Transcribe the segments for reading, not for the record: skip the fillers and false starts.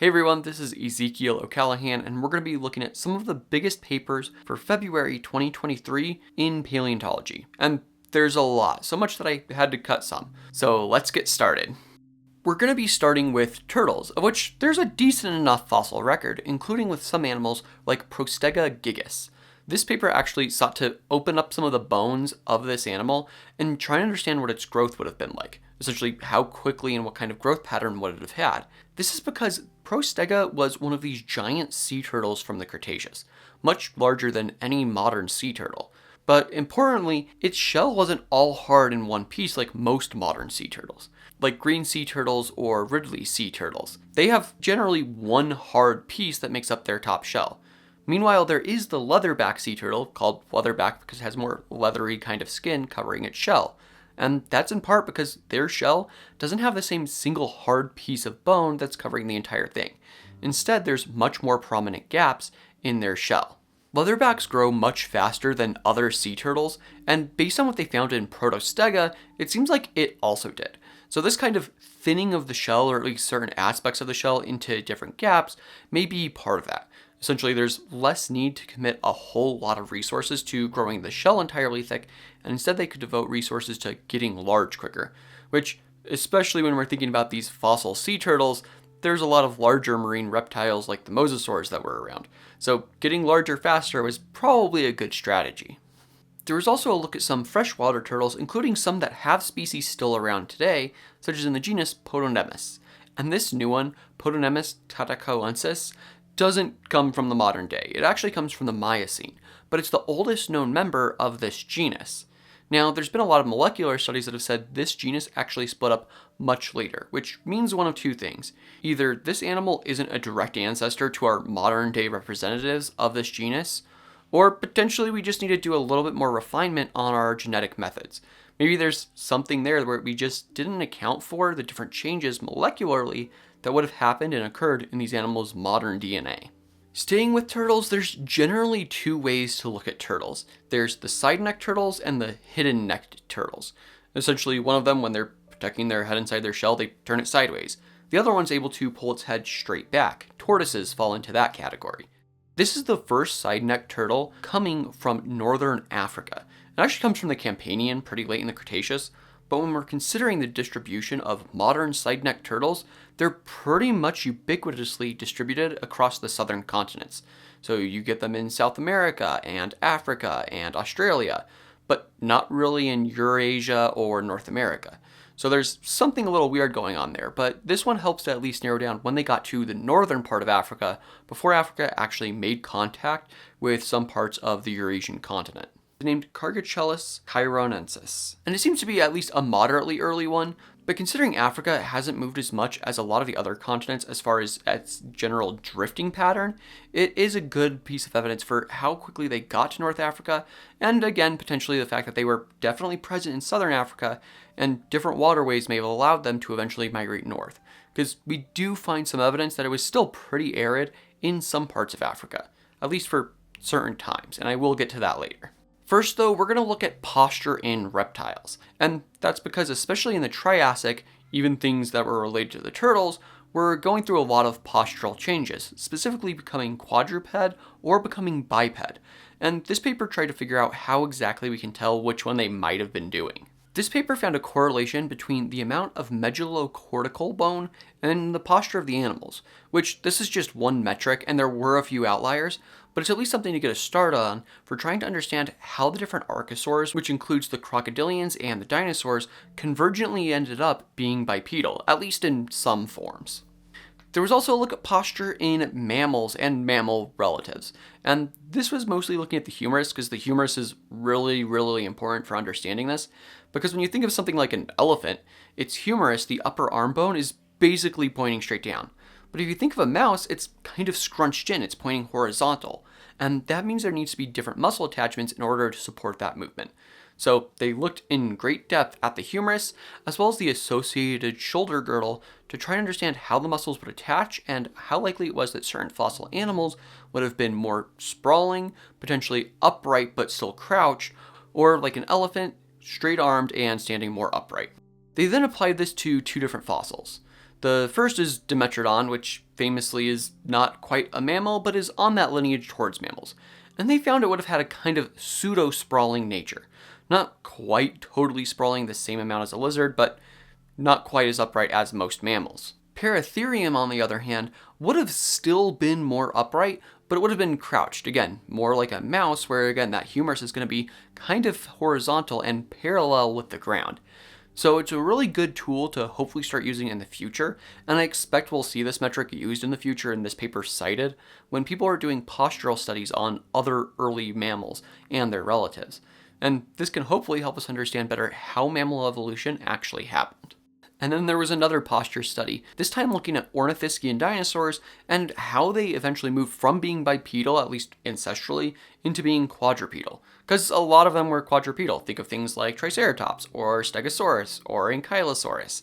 Hey everyone, this is Ezekiel O'Callahan, and we're going to be looking at some of the biggest papers for February 2023 in paleontology. And there's a lot, so much that I had to cut some. So let's get started. We're going to be starting with turtles, of which there's a decent enough fossil record, including with some animals like Prostega gigas. This paper actually sought to open up some of the bones of this animal and try and understand what its growth would have been like. Essentially, how quickly and what kind of growth pattern would it have had. This is because Prostega was one of these giant sea turtles from the Cretaceous, much larger than any modern sea turtle. But importantly, its shell wasn't all hard in one piece like most modern sea turtles, like green sea turtles or Ridley sea turtles. They have generally one hard piece that makes up their top shell. Meanwhile, there is the leatherback sea turtle, called leatherback because it has more leathery kind of skin covering its shell. And that's in part because their shell doesn't have the same single hard piece of bone that's covering the entire thing. Instead, there's much more prominent gaps in their shell. Leatherbacks grow much faster than other sea turtles, and based on what they found in Protostega, it seems like it also did. So this kind of thinning of the shell, or at least certain aspects of the shell into different gaps, may be part of that. Essentially, there's less need to commit a whole lot of resources to growing the shell entirely thick, and instead they could devote resources to getting large quicker, which, especially when we're thinking about these fossil sea turtles, there's a lot of larger marine reptiles like the Mosasaurs that were around, so getting larger faster was probably a good strategy. There was also a look at some freshwater turtles, including some that have species still around today, such as in the genus Podocnemis. And this new one, Podocnemis tatacoensis, doesn't come from the modern day. It actually comes from the Miocene, but it's the oldest known member of this genus. Now, there's been a lot of molecular studies that have said this genus actually split up much later, which means one of two things. Either this animal isn't a direct ancestor to our modern day representatives of this genus, or potentially we just need to do a little bit more refinement on our genetic methods. Maybe there's something there where we just didn't account for the different changes molecularly that would have happened and occurred in these animals' modern DNA. Staying with turtles, there's generally two ways to look at turtles. There's the side-necked turtles and the hidden-necked turtles. Essentially, one of them, when they're protecting their head inside their shell, they turn it sideways. The other one's able to pull its head straight back. Tortoises fall into that category. This is the first side-necked turtle coming from northern Africa. It actually comes from the Campanian pretty late in the Cretaceous, but when we're considering the distribution of modern side-necked turtles, they're pretty much ubiquitously distributed across the southern continents. So you get them in South America and Africa and Australia, but not really in Eurasia or North America. So there's something a little weird going on there, but this one helps to at least narrow down when they got to the northern part of Africa before Africa actually made contact with some parts of the Eurasian continent. Named Cargicellus chironensis, and it seems to be at least a moderately early one, but considering Africa hasn't moved as much as a lot of the other continents as far as its general drifting pattern, it is a good piece of evidence for how quickly they got to North Africa, and again, potentially the fact that they were definitely present in southern Africa, and different waterways may have allowed them to eventually migrate north, because we do find some evidence that it was still pretty arid in some parts of Africa, at least for certain times, and I will get to that later. First though, we're going to look at posture in reptiles, and that's because especially in the Triassic, even things that were related to the turtles were going through a lot of postural changes, specifically becoming quadruped or becoming biped, and this paper tried to figure out how exactly we can tell which one they might have been doing. This paper found a correlation between the amount of megalocortical bone and the posture of the animals, which this is just one metric and there were a few outliers, but it's at least something to get a start on for trying to understand how the different archosaurs, which includes the crocodilians and the dinosaurs, convergently ended up being bipedal, at least in some forms. There was also a look at posture in mammals and mammal relatives, and this was mostly looking at the humerus because the humerus is really important for understanding this, because when you think of something like an elephant, its humerus, the upper arm bone, is basically pointing straight down. But if you think of a mouse, it's kind of scrunched in, it's pointing horizontal, and that means there needs to be different muscle attachments in order to support that movement. So they looked in great depth at the humerus, as well as the associated shoulder girdle, to try and understand how the muscles would attach and how likely it was that certain fossil animals would have been more sprawling, potentially upright but still crouched, or like an elephant, straight-armed and standing more upright. They then applied this to two different fossils. The first is Dimetrodon, which famously is not quite a mammal, but is on that lineage towards mammals. And they found it would have had a kind of pseudo-sprawling nature. Not quite totally sprawling the same amount as a lizard, but not quite as upright as most mammals. Paratherium, on the other hand, would have still been more upright, but it would have been crouched, again, more like a mouse, where again that humerus is going to be kind of horizontal and parallel with the ground. So it's a really good tool to hopefully start using in the future, and I expect we'll see this metric used in the future and this paper cited when people are doing postural studies on other early mammals and their relatives. And this can hopefully help us understand better how mammal evolution actually happened. And then there was another posture study, this time looking at ornithischian dinosaurs and how they eventually moved from being bipedal, at least ancestrally, into being quadrupedal. Because a lot of them were quadrupedal. Think of things like Triceratops, or Stegosaurus, or Ankylosaurus.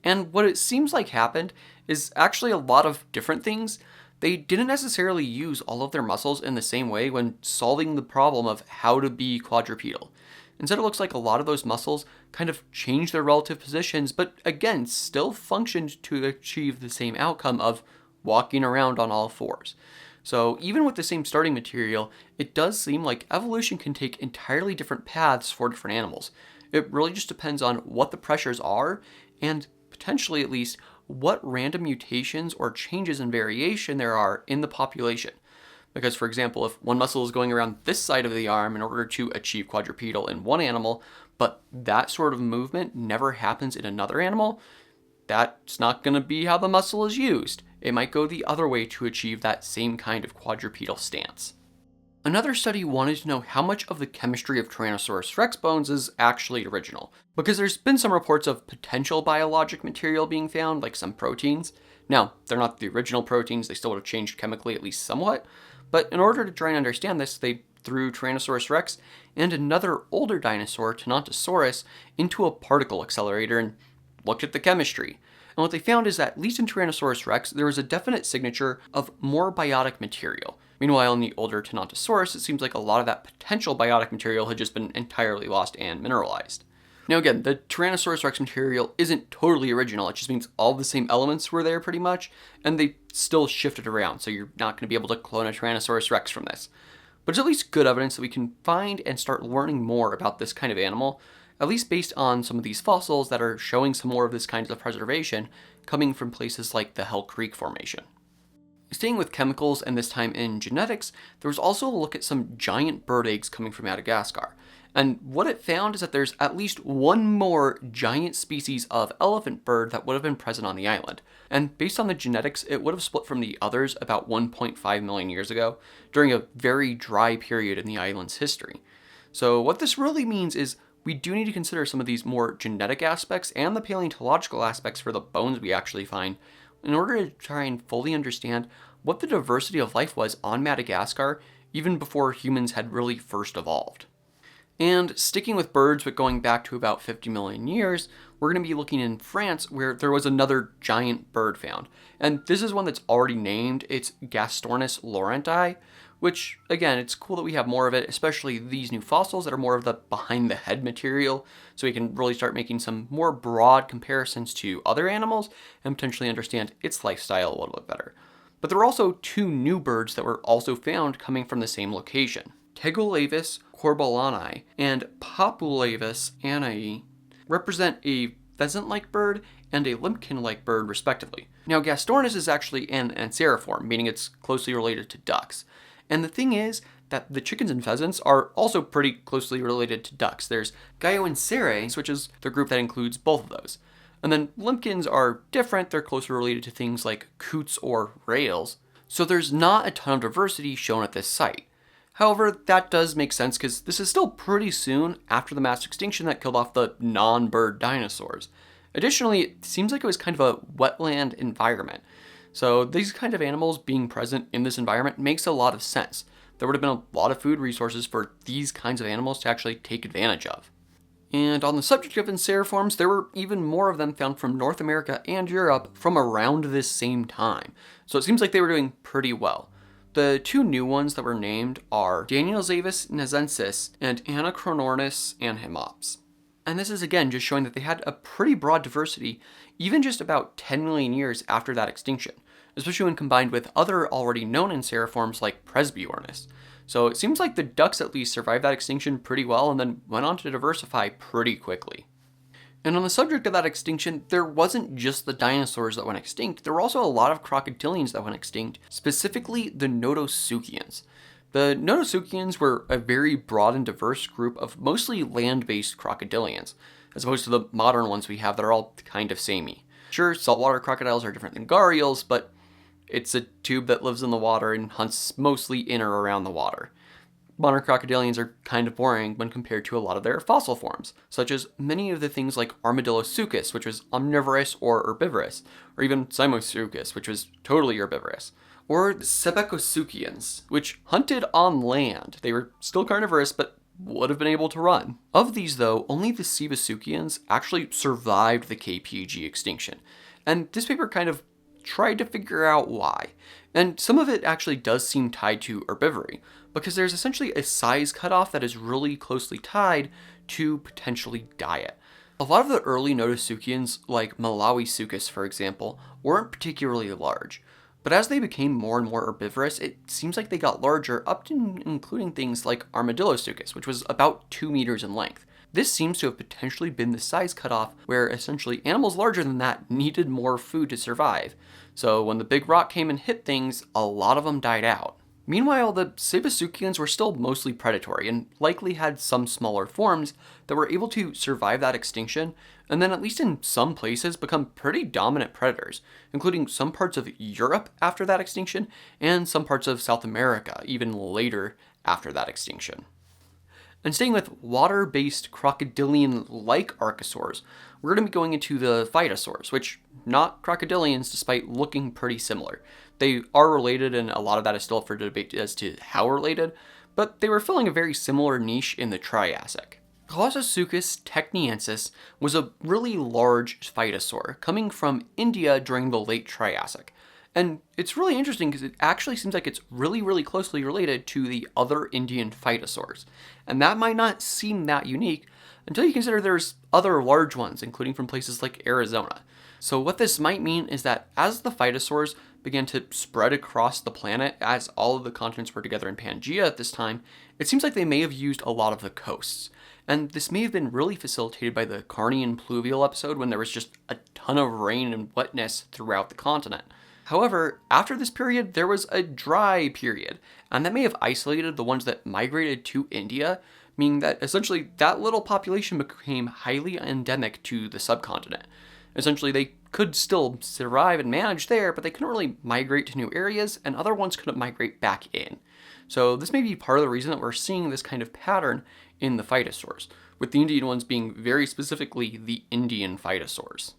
And what it seems like happened is actually a lot of different things. They didn't necessarily use all of their muscles in the same way when solving the problem of how to be quadrupedal. Instead, it looks like a lot of those muscles kind of changed their relative positions, but again, still functioned to achieve the same outcome of walking around on all fours. So even with the same starting material, it does seem like evolution can take entirely different paths for different animals. It really just depends on what the pressures are, and potentially at least what random mutations or changes in variation there are in the population. Because, for example, if one muscle is going around this side of the arm in order to achieve quadrupedal in one animal, but that sort of movement never happens in another animal, that's not going to be how the muscle is used. It might go the other way to achieve that same kind of quadrupedal stance. Another study wanted to know how much of the chemistry of Tyrannosaurus rex bones is actually original, because there's been some reports of potential biologic material being found, like some proteins. Now, they're not the original proteins, they still would have changed chemically at least somewhat, but in order to try and understand this, they threw Tyrannosaurus rex and another older dinosaur, Notosuchians, into a particle accelerator and looked at the chemistry. And what they found is that, at least in Tyrannosaurus rex, there was a definite signature of more biotic material. Meanwhile, in the older Tyrannosaurus, it seems like a lot of that potential biotic material had just been entirely lost and mineralized. Now again, the Tyrannosaurus rex material isn't totally original, it just means all the same elements were there pretty much, and they still shifted around, so you're not going to be able to clone a Tyrannosaurus rex from this. But it's at least good evidence that we can find and start learning more about this kind of animal, at least based on some of these fossils that are showing some more of this kind of preservation coming from places like the Hell Creek Formation. Staying with chemicals, and this time in genetics, there was also a look at some giant bird eggs coming from Madagascar. And what it found is that there's at least one more giant species of elephant bird that would have been present on the island. And based on the genetics, it would have split from the others about 1.5 million years ago, during a very dry period in the island's history. So what this really means is we do need to consider some of these more genetic aspects and the paleontological aspects for the bones we actually find in order to try and fully understand what the diversity of life was on Madagascar even before humans had really first evolved. And sticking with birds, but going back to about 50 million years, we're going to be looking in France, where there was another giant bird found. And this is one that's already named. It's Gastornis laurenti, which, again, it's cool that we have more of it, especially these new fossils that are more of the behind-the-head material, so we can really start making some more broad comparisons to other animals and potentially understand its lifestyle a little bit better. But there were also two new birds that were also found coming from the same location. Tegulavis corbalani and Papulavis annai represent a pheasant-like bird and a limpkin-like bird, respectively. Now, Gastornis is actually an Anseriform, meaning it's closely related to ducks. And the thing is that the chickens and pheasants are also pretty closely related to ducks. There's Gyoenceres, which is the group that includes both of those. And then limpkins are different, they're closer related to things like coots or rails. So there's not a ton of diversity shown at this site. However, that does make sense because this is still pretty soon after the mass extinction that killed off the non-bird dinosaurs. Additionally, it seems like it was kind of a wetland environment. So these kind of animals being present in this environment makes a lot of sense. There would have been a lot of food resources for these kinds of animals to actually take advantage of. And on the subject of Anseriformes, there were even more of them found from North America and Europe from around this same time. So it seems like they were doing pretty well. The two new ones that were named are Danielsavis nazensis and Anachronornis anhemops. And this is again just showing that they had a pretty broad diversity even just about 10 million years after that extinction, especially when combined with other already known Anseriformes like Presbyornis. So it seems like the ducks at least survived that extinction pretty well and then went on to diversify pretty quickly. And on the subject of that extinction, there wasn't just the dinosaurs that went extinct, there were also a lot of crocodilians that went extinct, specifically the notosuchians. The notosuchians were a very broad and diverse group of mostly land-based crocodilians, as opposed to the modern ones we have that are all kind of samey. Sure, saltwater crocodiles are different than gharials, but it's a tube that lives in the water and hunts mostly in or around the water. Modern crocodilians are kind of boring when compared to a lot of their fossil forms, such as many of the things like Armadillosuchus, which was omnivorous or herbivorous, or even Simosuchus, which was totally herbivorous, or Sebacosuchians, which hunted on land. They were still carnivorous, but would have been able to run. Of these, though, only the Sebacosuchians actually survived the KPG extinction, and this paper kind of tried to figure out why. And some of it actually does seem tied to herbivory, because there's essentially a size cutoff that is really closely tied to potentially diet. A lot of the early notosuchians, like Malawissuchus for example, weren't particularly large, but as they became more and more herbivorous, it seems like they got larger, up to including things like Armadillosuchus, which was about 2 meters in length. This seems to have potentially been the size cutoff where essentially animals larger than that needed more food to survive. So when the big rock came and hit things, a lot of them died out. Meanwhile, the Sebacosuchians were still mostly predatory and likely had some smaller forms that were able to survive that extinction and then, at least in some places, become pretty dominant predators, including some parts of Europe after that extinction and some parts of South America even later after that extinction. And staying with water-based crocodilian-like archosaurs, we're going to be going into the phytosaurs, which not crocodilians despite looking pretty similar. They are related, and a lot of that is still up for debate as to how related, but they were filling a very similar niche in the Triassic. Colossosuchus techniensis was a really large phytosaur coming from India during the Late Triassic. And it's really interesting because it actually seems like it's really closely related to the other Indian phytosaurs. And that might not seem that unique until you consider there's other large ones, including from places like Arizona. So what this might mean is that as the phytosaurs began to spread across the planet, as all of the continents were together in Pangaea at this time, it seems like they may have used a lot of the coasts. And this may have been really facilitated by the Carnian pluvial episode when there was just a ton of rain and wetness throughout the continent. However, after this period, there was a dry period, and that may have isolated the ones that migrated to India, meaning that essentially that little population became highly endemic to the subcontinent. Essentially, they could still survive and manage there, but they couldn't really migrate to new areas, and other ones couldn't migrate back in. So this may be part of the reason that we're seeing this kind of pattern in the phytosaurs, with the Indian ones being very specifically the Indian phytosaurs.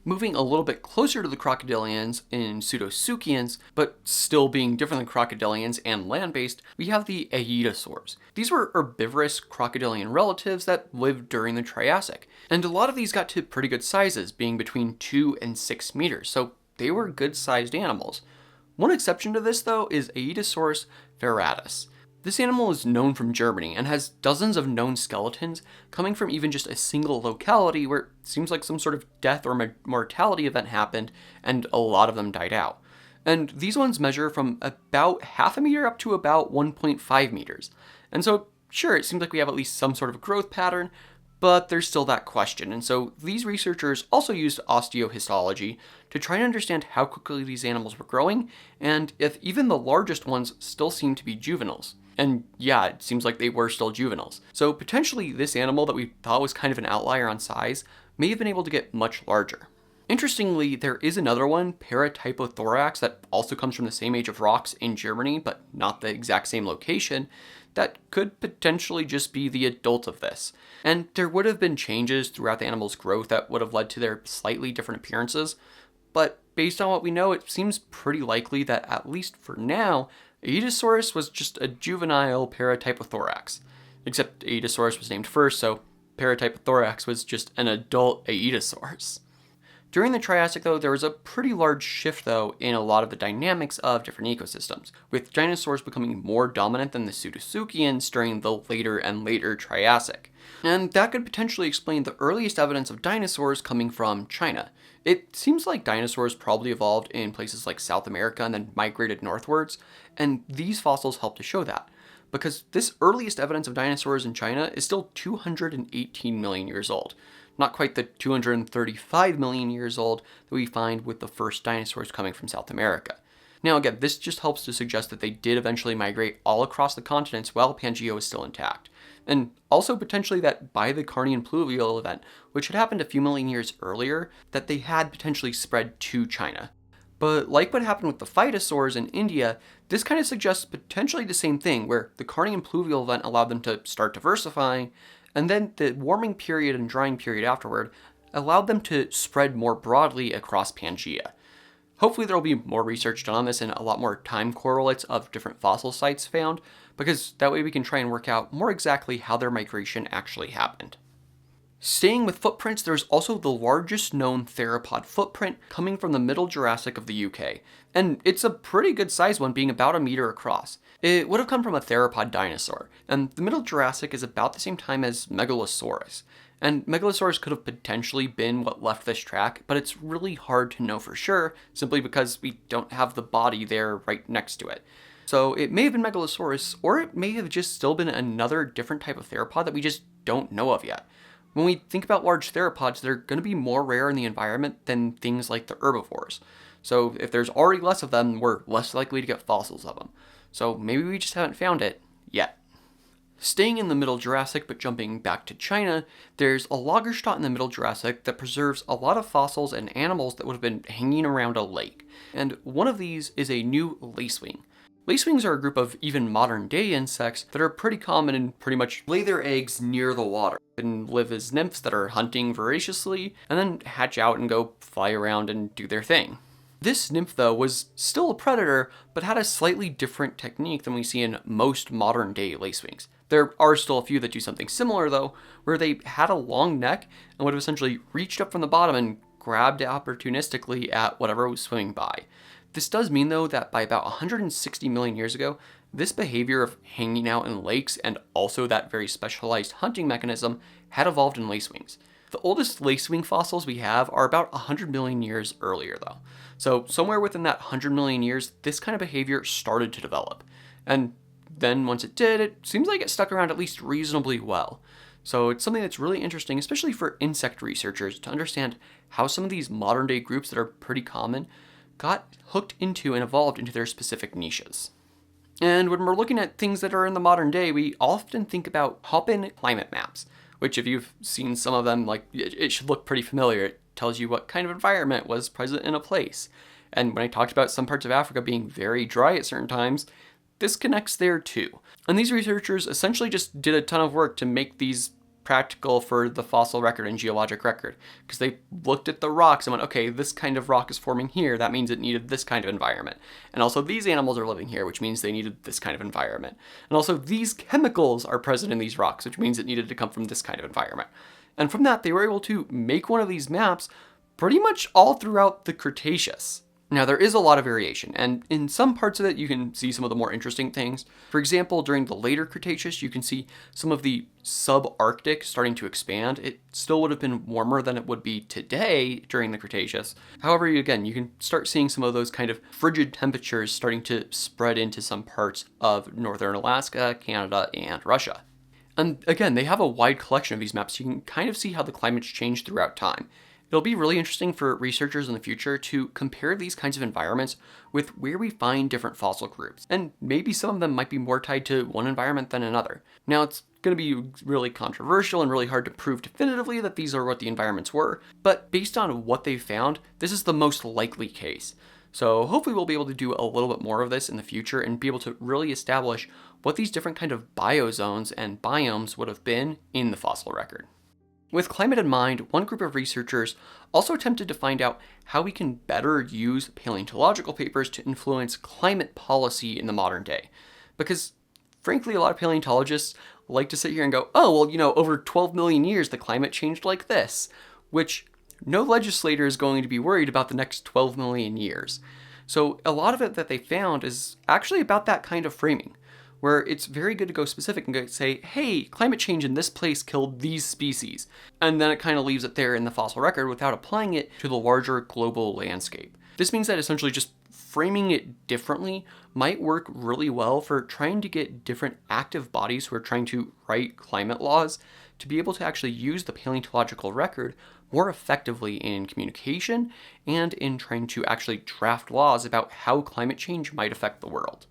Moving a little bit closer to the crocodilians in pseudosuchians, but still being different than crocodilians and land-based, we have the Aetosaurs. These were herbivorous crocodilian relatives that lived during the Triassic, and a lot of these got to pretty good sizes, being between 2 and 6 meters, so they were good-sized animals. One exception to this, though, is Aetosaurus ferratus. This animal is known from Germany and has dozens of known skeletons coming from even just a single locality where it seems like some sort of death or mortality event happened and a lot of them died out. And these ones measure from about half a meter up to about 1.5 meters. And so, sure, it seems like we have at least some sort of growth pattern, but there's still that question. And so these researchers also used osteohistology to try and understand how quickly these animals were growing and if even the largest ones still seem to be juveniles. And yeah, it seems like they were still juveniles. So potentially this animal that we thought was kind of an outlier on size may have been able to get much larger. Interestingly, there is another one, Paratypothorax, that also comes from the same age of rocks in Germany, but not the exact same location, that could potentially just be the adult of this. And there would have been changes throughout the animal's growth that would have led to their slightly different appearances, but based on what we know, it seems pretty likely that, at least for now, Aetosaurus was just a juvenile Paratypothorax. Except Aetosaurus was named first, so Paratypothorax was just an adult Aetosaurus. During the Triassic, though, there was a pretty large shift, though, in a lot of the dynamics of different ecosystems, with dinosaurs becoming more dominant than the pseudosuchians during the later and later Triassic. And that could potentially explain the earliest evidence of dinosaurs coming from China. It seems like dinosaurs probably evolved in places like South America and then migrated northwards, and these fossils help to show that. Because this earliest evidence of dinosaurs in China is still 218 million years old. Not quite the 235 million years old that we find with the first dinosaurs coming from South America. Now again, this just helps to suggest that they did eventually migrate all across the continents while Pangea was still intact. And also potentially that by the Carnian pluvial event, which had happened a few million years earlier, that they had potentially spread to China. But like what happened with the phytosaurs in India, this kind of suggests potentially the same thing, where the Carnian pluvial event allowed them to start diversifying, and then the warming period and drying period afterward allowed them to spread more broadly across Pangea. Hopefully there will be more research done on this and a lot more time correlates of different fossil sites found, because that way we can try and work out more exactly how their migration actually happened. Staying with footprints, there's also the largest known theropod footprint coming from the Middle Jurassic of the UK, and it's a pretty good sized one, being about a meter across. It would have come from a theropod dinosaur, and the Middle Jurassic is about the same time as Megalosaurus. And Megalosaurus could have potentially been what left this track, but it's really hard to know for sure, simply because we don't have the body there right next to it. So it may have been Megalosaurus, or it may have just still been another different type of theropod that we just don't know of yet. When we think about large theropods, they're going to be more rare in the environment than things like the herbivores. So if there's already less of them, we're less likely to get fossils of them. So maybe we just haven't found it yet. Staying in the Middle Jurassic but jumping back to China, there's a Lagerstätte in the Middle Jurassic that preserves a lot of fossils and animals that would have been hanging around a lake. And one of these is a new lacewing. Lacewings are a group of even modern day insects that are pretty common and pretty much lay their eggs near the water and live as nymphs that are hunting voraciously and then hatch out and go fly around and do their thing. This nymph, though, was still a predator, but had a slightly different technique than we see in most modern day lacewings. There are still a few that do something similar, though, where they had a long neck and would have essentially reached up from the bottom and grabbed opportunistically at whatever was swimming by. This does mean, though, that by about 160 million years ago, this behavior of hanging out in lakes and also that very specialized hunting mechanism had evolved in lacewings. The oldest lacewing fossils we have are about 100 million years earlier, though. So somewhere within that 100 million years, this kind of behavior started to develop. And then once it did, it seems like it stuck around at least reasonably well. So it's something that's really interesting, especially for insect researchers, to understand how some of these modern day groups that are pretty common got hooked into and evolved into their specific niches. And when we're looking at things that are in the modern day, we often think about Köppen climate maps, which if you've seen some of them, like it should look pretty familiar. It tells you what kind of environment was present in a place. And when I talked about some parts of Africa being very dry at certain times, this connects there too. And these researchers essentially just did a ton of work to make these practical for the fossil record and geologic record, because they looked at the rocks and went, okay, this kind of rock is forming here, that means it needed this kind of environment. And also these animals are living here, which means they needed this kind of environment. And also these chemicals are present in these rocks, which means it needed to come from this kind of environment. And from that, they were able to make one of these maps pretty much all throughout the Cretaceous. Now, there is a lot of variation, and in some parts of it, you can see some of the more interesting things. For example, during the later Cretaceous, you can see some of the subarctic starting to expand. It still would have been warmer than it would be today during the Cretaceous. However, again, you can start seeing some of those kind of frigid temperatures starting to spread into some parts of northern Alaska, Canada, and Russia. And again, they have a wide collection of these maps, so you can kind of see how the climates change throughout time. It'll be really interesting for researchers in the future to compare these kinds of environments with where we find different fossil groups, and maybe some of them might be more tied to one environment than another. Now, it's going to be really controversial and really hard to prove definitively that these are what the environments were, but based on what they've found, this is the most likely case. So hopefully we'll be able to do a little bit more of this in the future and be able to really establish what these different kind of biozones and biomes would have been in the fossil record. With climate in mind, one group of researchers also attempted to find out how we can better use paleontological papers to influence climate policy in the modern day. Because, frankly, a lot of paleontologists like to sit here and go, oh, well, over 12 million years, the climate changed like this, which no legislator is going to be worried about the next 12 million years. So a lot of it that they found is actually about that kind of framing, where it's very good to go specific and say, hey, climate change in this place killed these species. And then it kind of leaves it there in the fossil record without applying it to the larger global landscape. This means that essentially just framing it differently might work really well for trying to get different active bodies who are trying to write climate laws to be able to actually use the paleontological record more effectively in communication and in trying to actually draft laws about how climate change might affect the world.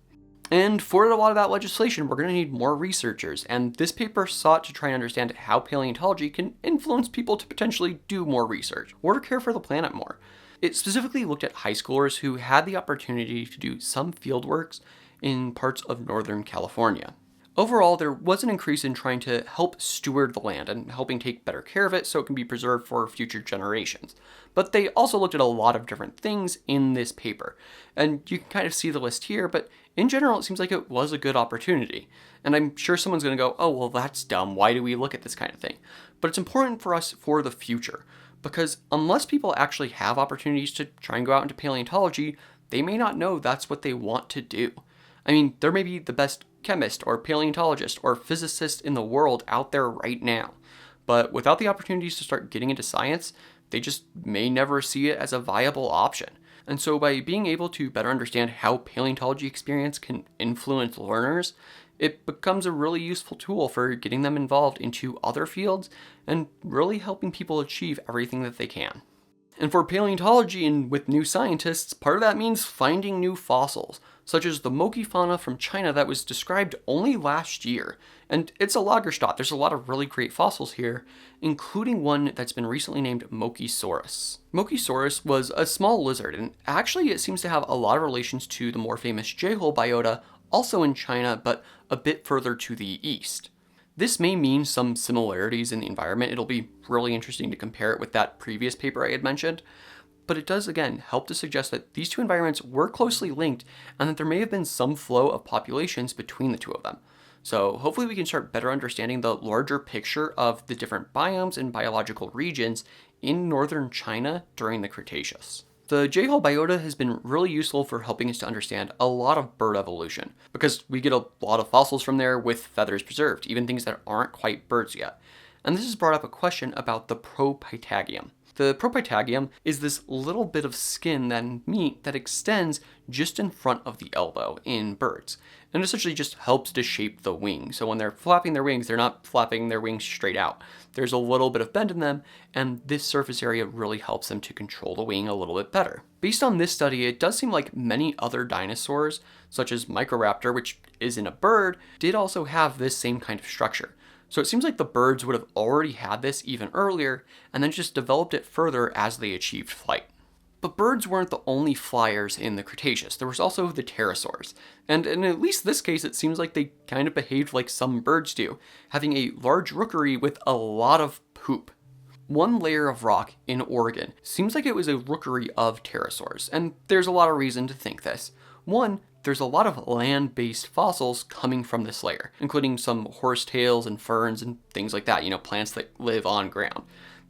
And for a lot of that legislation, we're going to need more researchers, and this paper sought to try and understand how paleontology can influence people to potentially do more research or care for the planet more. It specifically looked at high schoolers who had the opportunity to do some fieldworks in parts of Northern California. Overall, there was an increase in trying to help steward the land and helping take better care of it so it can be preserved for future generations. But they also looked at a lot of different things in this paper. And you can kind of see the list here, but in general, it seems like it was a good opportunity. And I'm sure someone's going to go, oh, well, that's dumb. Why do we look at this kind of thing? But it's important for us for the future, because unless people actually have opportunities to try and go out into paleontology, they may not know that's what they want to do. I mean, there may be the best chemist or paleontologist or physicist in the world out there right now, but without the opportunities to start getting into science, they just may never see it as a viable option. And so by being able to better understand how paleontology experience can influence learners, it becomes a really useful tool for getting them involved into other fields and really helping people achieve everything that they can. And for paleontology and with new scientists, part of that means finding new fossils, such as the Moki fauna from China that was described only last year. And it's a Lagerstadt. There's a lot of really great fossils here, including one that's been recently named Moqisaurus. Moqisaurus was a small lizard, and actually it seems to have a lot of relations to the more famous J-hole biota, also in China, but a bit further to the east. This may mean some similarities in the environment. It'll be really interesting to compare it with that previous paper I had mentioned, but it does again help to suggest that these two environments were closely linked and that there may have been some flow of populations between the two of them. So hopefully we can start better understanding the larger picture of the different biomes and biological regions in northern China during the Cretaceous. The J-hole biota has been really useful for helping us to understand a lot of bird evolution, because we get a lot of fossils from there with feathers preserved, even things that aren't quite birds yet. And this has brought up a question about the propytagium. The propytagium is this little bit of skin and meat that extends just in front of the elbow in birds, and essentially just helps to shape the wing. So when they're flapping their wings, they're not flapping their wings straight out. There's a little bit of bend in them, and this surface area really helps them to control the wing a little bit better. Based on this study, it does seem like many other dinosaurs, such as Microraptor, which isn't a bird, did also have this same kind of structure. So it seems like the birds would have already had this even earlier, and then just developed it further as they achieved flight. But birds weren't the only flyers in the Cretaceous. There was also the pterosaurs. And in at least this case, it seems like they kind of behaved like some birds do, having a large rookery with a lot of poop. One layer of rock in Oregon seems like it was a rookery of pterosaurs, and there's a lot of reason to think this. One, there's a lot of land-based fossils coming from this layer, including some horsetails and ferns and things like that, plants that live on ground.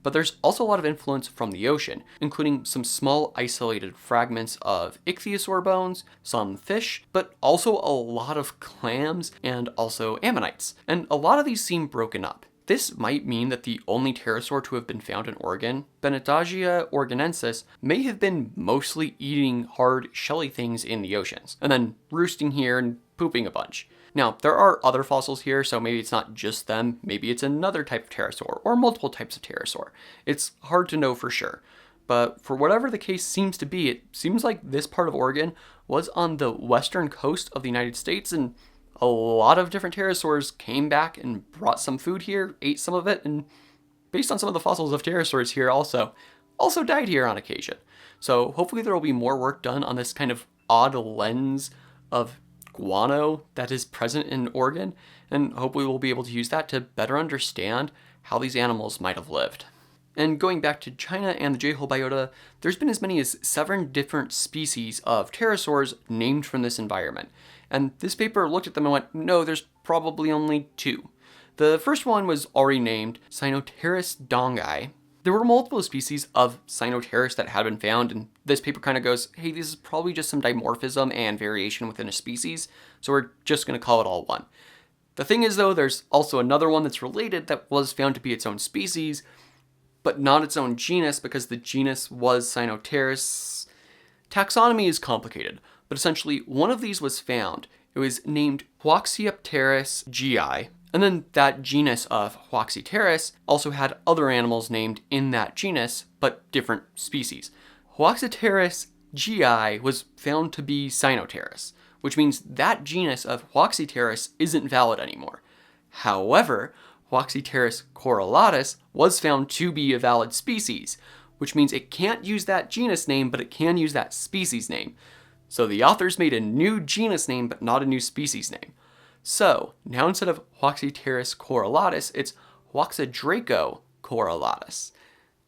But there's also a lot of influence from the ocean, including some small isolated fragments of ichthyosaur bones, some fish, but also a lot of clams and also ammonites. And a lot of these seem broken up. This might mean that the only pterosaur to have been found in Oregon, Benetagia oregonensis, may have been mostly eating hard, shelly things in the oceans, and then roosting here and pooping a bunch. Now, there are other fossils here, so maybe it's not just them, maybe it's another type of pterosaur, or multiple types of pterosaur. It's hard to know for sure. But for whatever the case seems to be, it seems like this part of Oregon was on the western coast of the United States, and a lot of different pterosaurs came back and brought some food here, ate some of it, and based on some of the fossils of pterosaurs here also died here on occasion. So hopefully there will be more work done on this kind of odd lens of guano that is present in Oregon, and hopefully we'll be able to use that to better understand how these animals might have lived. And going back to China and the J-hole biota, there's been as many as 7 different species of pterosaurs named from this environment. And this paper looked at them and went, no, there's probably only 2. The first one was already named Sinopterus dongi, There were multiple species of Sinopterus that had been found, and this paper kind of goes, hey, this is probably just some dimorphism and variation within a species, so we're just going to call it all one. The thing is, though, there's also another one that's related that was found to be its own species, but not its own genus because the genus was Sinopterus. Taxonomy is complicated, but essentially one of these was found. It was named Hoaxipterus gi, and then that genus of Hoaxipterus also had other animals named in that genus, but different species. Hoaxipterus gi was found to be Sinopterus, which means that genus of Hoaxipterus isn't valid anymore. However, Hoaxipterus correlatus was found to be a valid species, which means it can't use that genus name, but it can use that species name. So the authors made a new genus name, but not a new species name. So now instead of Hoaxipterus correlatus, it's Hoaxidraco correlatus.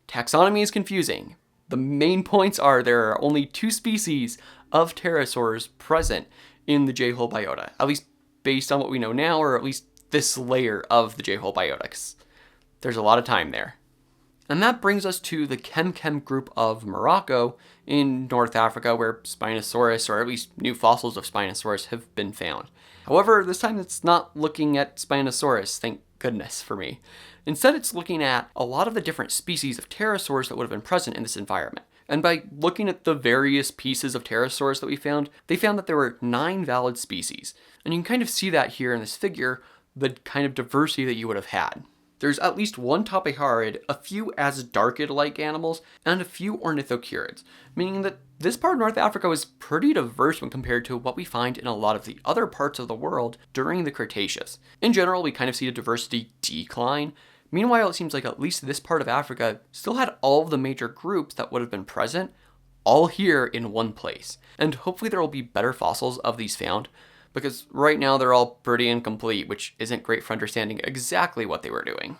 Taxonomy is confusing. The main points are there are only 2 species of pterosaurs present in the J-hole biota, at least based on what we know now, or at least this layer of the J-hole biotics. There's a lot of time there. And that brings us to the Kem Kem Group of Morocco in North Africa, where Spinosaurus, or at least new fossils of Spinosaurus, have been found. However, this time it's not looking at Spinosaurus, thank goodness for me. Instead, it's looking at a lot of the different species of pterosaurs that would have been present in this environment. And by looking at the various pieces of pterosaurs that we found, they found that there were 9 valid species. And you can kind of see that here in this figure, the kind of diversity that you would have had. There's at least one Tapehaarid, a few Asdarchid-like animals, and a few ornithocheirids, meaning that this part of North Africa was pretty diverse when compared to what we find in a lot of the other parts of the world during the Cretaceous. In general, we kind of see a diversity decline. Meanwhile, it seems like at least this part of Africa still had all of the major groups that would have been present, all here in one place. And hopefully there will be better fossils of these found, because right now they're all pretty incomplete, which isn't great for understanding exactly what they were doing.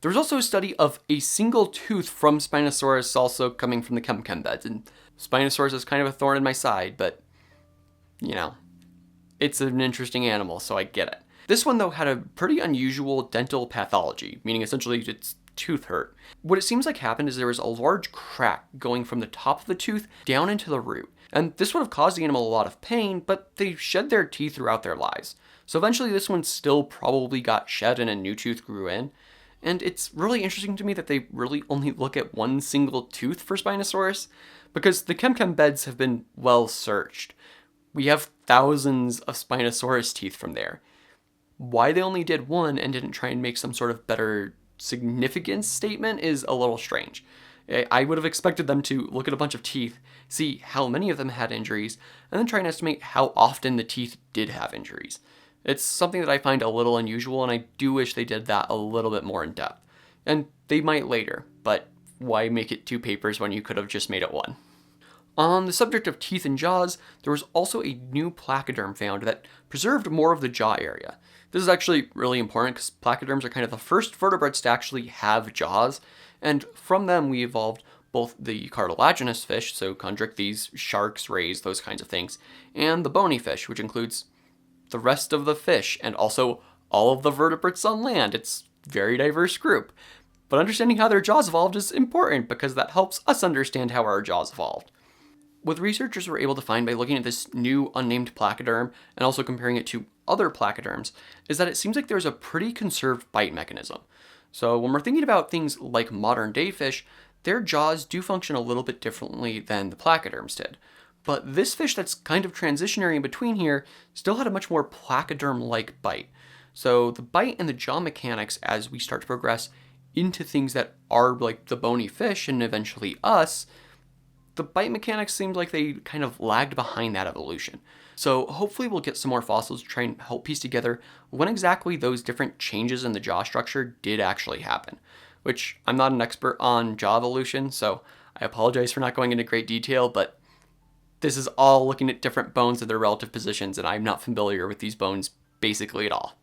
There was also a study of a single tooth from Spinosaurus also coming from the Kem Kem beds, and Spinosaurus is kind of a thorn in my side, but, you know, it's an interesting animal, so I get it. This one, though, had a pretty unusual dental pathology, meaning essentially its tooth hurt. What it seems like happened is there was a large crack going from the top of the tooth down into the root. And this would have caused the animal a lot of pain, but they shed their teeth throughout their lives. So eventually this one still probably got shed and a new tooth grew in. And it's really interesting to me that they really only look at one single tooth for Spinosaurus, because the Kem Kem beds have been well searched. We have thousands of Spinosaurus teeth from there. Why they only did one and didn't try and make some sort of better significance statement is a little strange. I would have expected them to look at a bunch of teeth, see how many of them had injuries, and then try and estimate how often the teeth did have injuries. It's something that I find a little unusual, and I do wish they did that a little bit more in depth. And they might later, but why make it 2 papers when you could have just made it 1? On the subject of teeth and jaws, there was also a new placoderm found that preserved more of the jaw area. This is actually really important because placoderms are kind of the first vertebrates to actually have jaws, and from them we evolved both the cartilaginous fish, so chondrichthyes, sharks, rays, those kinds of things, and the bony fish, which includes the rest of the fish and also all of the vertebrates on land. It's a very diverse group. But understanding how their jaws evolved is important because that helps us understand how our jaws evolved. What researchers were able to find by looking at this new unnamed placoderm and also comparing it to other placoderms is that it seems like there's a pretty conserved bite mechanism. So when we're thinking about things like modern day fish, their jaws do function a little bit differently than the placoderms did. But this fish that's kind of transitionary in between here still had a much more placoderm-like bite. So the bite and the jaw mechanics as we start to progress into things that are like the bony fish and eventually us, the bite mechanics seemed like they kind of lagged behind that evolution. So hopefully we'll get some more fossils to try and help piece together when exactly those different changes in the jaw structure did actually happen. Which I'm not an expert on jaw evolution, so I apologize for not going into great detail, but this is all looking at different bones and their relative positions, and I'm not familiar with these bones basically at all.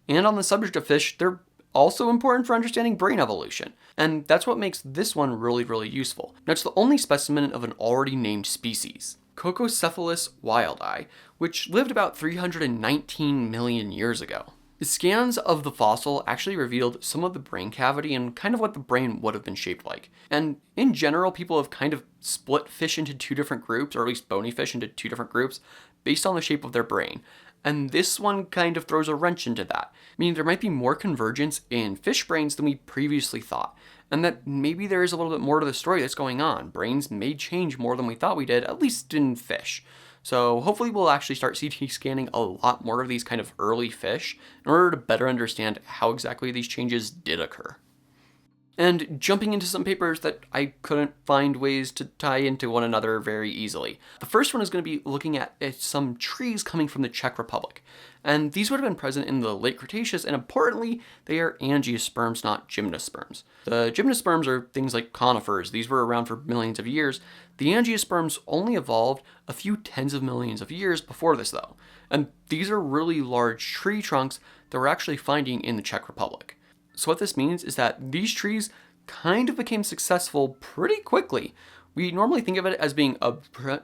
And on the subject of fish, they're also important for understanding brain evolution, and that's what makes this one really, really useful. Now, it's the only specimen of an already named species, Cococephalus wildei, which lived about 319 million years ago. Scans of the fossil actually revealed some of the brain cavity and kind of what the brain would have been shaped like. And in general, people have kind of split fish into two different groups, or at least bony fish into two different groups, based on the shape of their brain. And this one kind of throws a wrench into that, meaning there might be more convergence in fish brains than we previously thought, and that maybe there is a little bit more to the story that's going on. Brains may change more than we thought we did, at least in fish. So hopefully we'll actually start CT scanning a lot more of these kind of early fish in order to better understand how exactly these changes did occur. And jumping into some papers that I couldn't find ways to tie into one another very easily. The first one is going to be looking at some trees coming from the Czech Republic. And these would have been present in the Late Cretaceous, and importantly, they are angiosperms, not gymnosperms. The gymnosperms are things like conifers. These were around for millions of years. The angiosperms only evolved a few tens of millions of years before this, though. And these are really large tree trunks that we're actually finding in the Czech Republic. So what this means is that these trees kind of became successful pretty quickly. We normally think of it as being a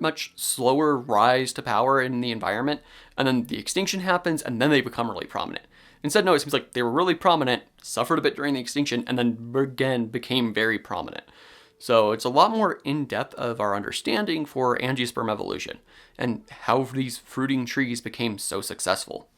much slower rise to power in the environment, and then the extinction happens, and then they become really prominent. Instead, no, it seems like they were really prominent, suffered a bit during the extinction, and then again became very prominent. So it's a lot more in-depth of our understanding for angiosperm evolution, and how these fruiting trees became so successful.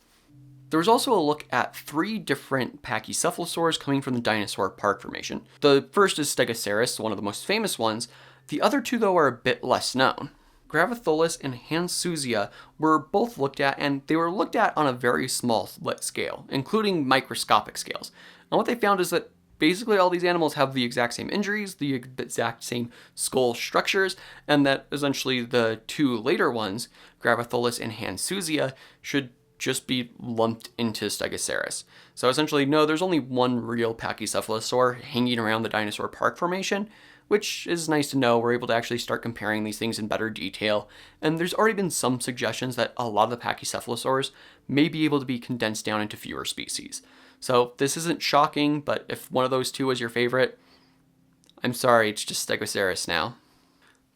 There was also a look at 3 different pachycephalosaurs coming from the dinosaur park formation. The first is Stegosaurus, one of the most famous ones. The other 2, though, are a bit less known. Gravitholus and Hansusia were both looked at, and they were looked at on a very small scale, including microscopic scales. And what they found is that basically all these animals have the exact same injuries, the exact same skull structures, and that essentially the 2 later ones, Gravitholus and Hansusia, should just be lumped into Stegosaurus. So essentially, no, there's only one real pachycephalosaur hanging around the dinosaur park formation, which is nice to know. We're able to actually start comparing these things in better detail, and there's already been some suggestions that a lot of the pachycephalosaurs may be able to be condensed down into fewer species. So this isn't shocking, but if one of those 2 was your favorite, I'm sorry, it's just Stegosaurus now.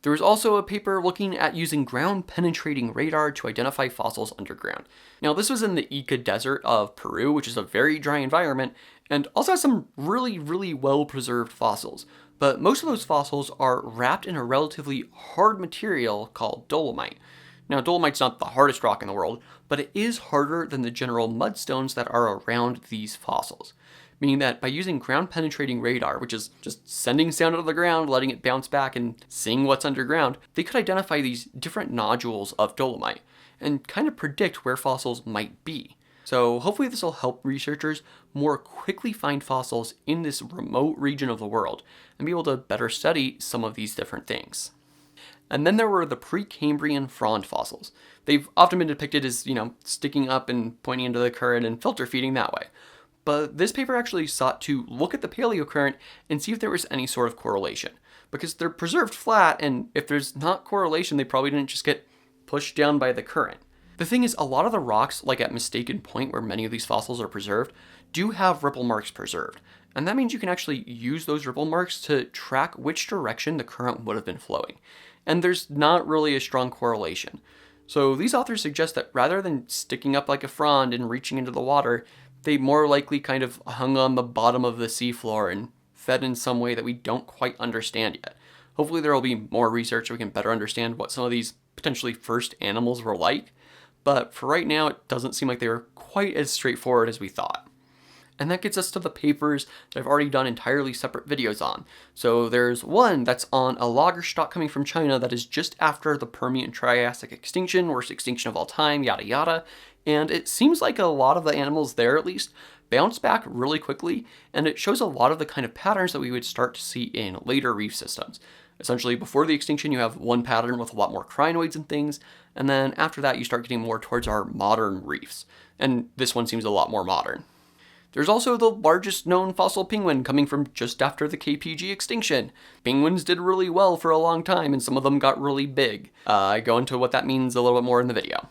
There was also a paper looking at using ground-penetrating radar to identify fossils underground. Now, this was in the Ica Desert of Peru, which is a very dry environment, and also has some really well-preserved fossils. But most of those fossils are wrapped in a relatively hard material called dolomite. Now, dolomite's not the hardest rock in the world, but it is harder than the general mudstones that are around these fossils. Meaning that by using ground-penetrating radar, which is just sending sound out of the ground, letting it bounce back, and seeing what's underground, they could identify these different nodules of dolomite and kind of predict where fossils might be. So hopefully this will help researchers more quickly find fossils in this remote region of the world and be able to better study some of these different things. And then there were the Precambrian frond fossils. They've often been depicted as, sticking up and pointing into the current and filter feeding that way. But this paper actually sought to look at the paleocurrent and see if there was any sort of correlation. Because they're preserved flat, and if there's not correlation, they probably didn't just get pushed down by the current. The thing is, a lot of the rocks, like at Mistaken Point where many of these fossils are preserved, do have ripple marks preserved. And that means you can actually use those ripple marks to track which direction the current would have been flowing. And there's not really a strong correlation. So these authors suggest that rather than sticking up like a frond and reaching into the water, they more likely kind of hung on the bottom of the seafloor and fed in some way that we don't quite understand yet. Hopefully there will be more research so we can better understand what some of these potentially first animals were like, but for right now it doesn't seem like they were quite as straightforward as we thought. And that gets us to the papers that I've already done entirely separate videos on. So there's one that's on a logger stock coming from China that is just after the Permian Triassic extinction, worst extinction of all time, yada yada. And it seems like a lot of the animals there, at least, bounce back really quickly, and it shows a lot of the kind of patterns that we would start to see in later reef systems. Essentially, before the extinction, you have one pattern with a lot more crinoids and things, and then after that, you start getting more towards our modern reefs. And this one seems a lot more modern. There's also the largest known fossil penguin coming from just after the KPG extinction. Penguins did really well for a long time, and some of them got really big. I go into what that means a little bit more in the video.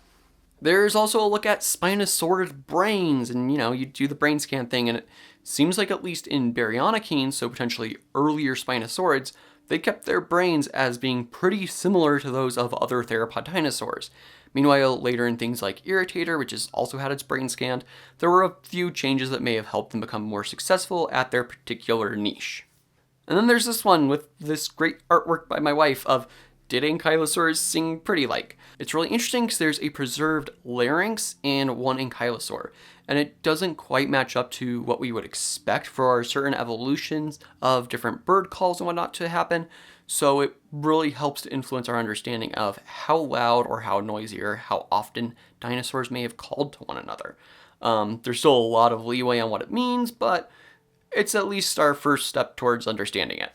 There's also a look at spinosaurid brains, and you do the brain scan thing, and it seems like at least in baryonychines, so potentially earlier spinosaurids, they kept their brains as being pretty similar to those of other theropod dinosaurs. Meanwhile, later in things like Irritator, which has also had its brain scanned, there were a few changes that may have helped them become more successful at their particular niche. And then there's this one with this great artwork by my wife of did Ankylosaurs sing pretty like? It's really interesting because there's a preserved larynx in one ankylosaur, and it doesn't quite match up to what we would expect for certain evolutions of different bird calls and whatnot to happen. So it really helps to influence our understanding of how loud or how noisy or how often dinosaurs may have called to one another. There's still a lot of leeway on what it means, but it's at least our first step towards understanding it.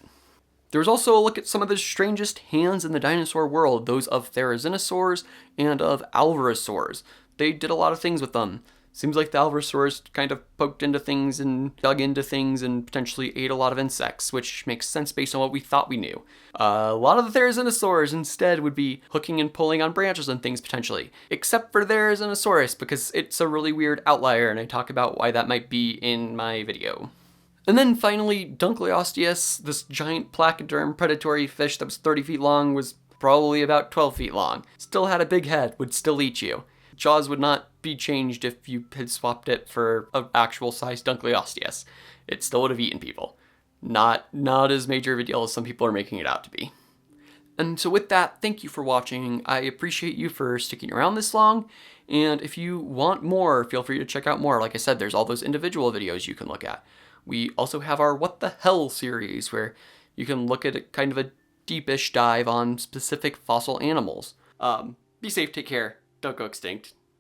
There was also a look at some of the strangest hands in the dinosaur world, those of therizinosaurs and of alvarezsaurs. They did a lot of things with them. Seems like the alvarezsaurs kind of poked into things and dug into things and potentially ate a lot of insects, which makes sense based on what we thought we knew. A lot of the therizinosaurs instead would be hooking and pulling on branches and things potentially, except for therizinosaurus because it's a really weird outlier, and I talk about why that might be in my video. And then finally, Dunkleosteus, this giant placoderm predatory fish that was 30 feet long, was probably about 12 feet long. Still had a big head, would still eat you. Jaws would not be changed if you had swapped it for an actual size Dunkleosteus. It still would have eaten people. Not as major of a deal as some people are making it out to be. And so with that, thank you for watching. I appreciate you for sticking around this long. And if you want more, feel free to check out more. Like I said, there's all those individual videos you can look at. We also have our What the Hell series, where you can look at kind of a deepish dive on specific fossil animals. Be safe, take care, don't go extinct.